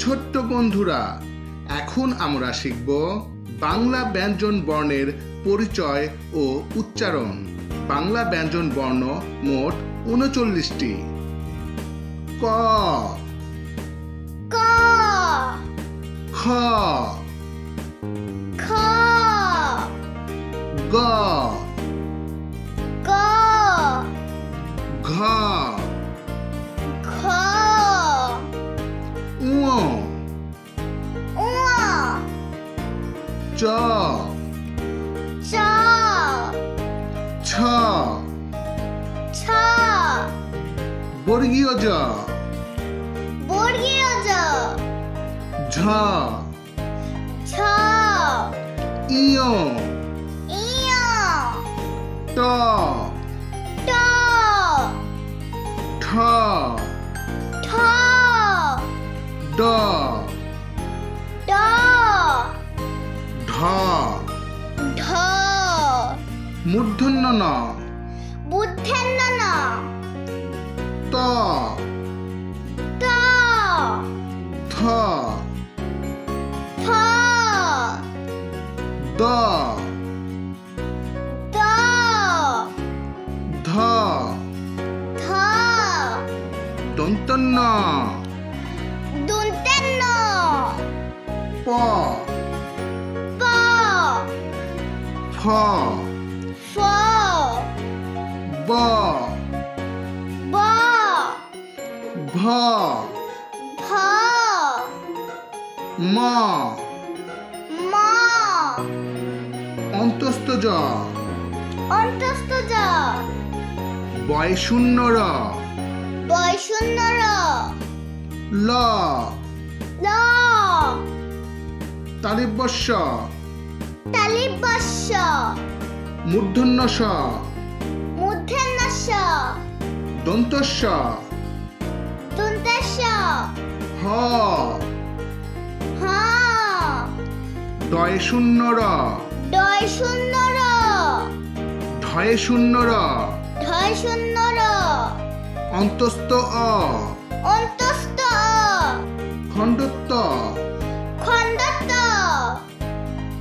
ছোট্ট বন্ধুরা, এখন আমরা শিখব বাংলা ব্যঞ্জন বর্ণের পরিচয় ও উচ্চারণ। বাংলা ব্যঞ্জন বর্ণ মোট ৩৯টি। ক, ক, খ, খ, গ, গ, ঘ, খ, ঙ, ঙ, চ, চ, ছ, ছ, বর্গীয় জ, বর্গীয় জ, ঝ, ঝ, ইয়, ইয়, ট, ট, ঠ, ঠ, ড, ড, ঢ, ঢ, মূর্ধন্য ন, বুদ্ধেন্ন ন, ত, ত, থ, থ, দ, দ, ধ, ধ, দন্তন্য, দন্তেন্ন, প, প, ফ, ফ, ব, ব, ভ, ভ, ম, ম, অন্তস্থ জ, অন্তস্থ জ, বয় শূন্য র, বয়শূন্য র, ল, ল, তালিবস্য, তালিবস্য, মূর্ধন্য স, মূর্ধন্য স, দন্তস্য, দন্তেস্য, হ, হ, ডয় শূন্য র, ডয়শূন্য র, ঢয় শূন্য র, ঢয়শূন্য র, অন্তস্থ অ, অন্তস্থ অ, খণ্ডত্ব, খণ্ডত্ব,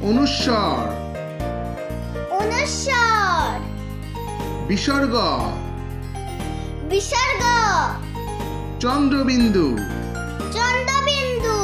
অনুস্বর, অনুস্বর, বিসর্গ, বিসর্গ, চন্দ্রবিন্দু, চন্দ্রবিন্দু,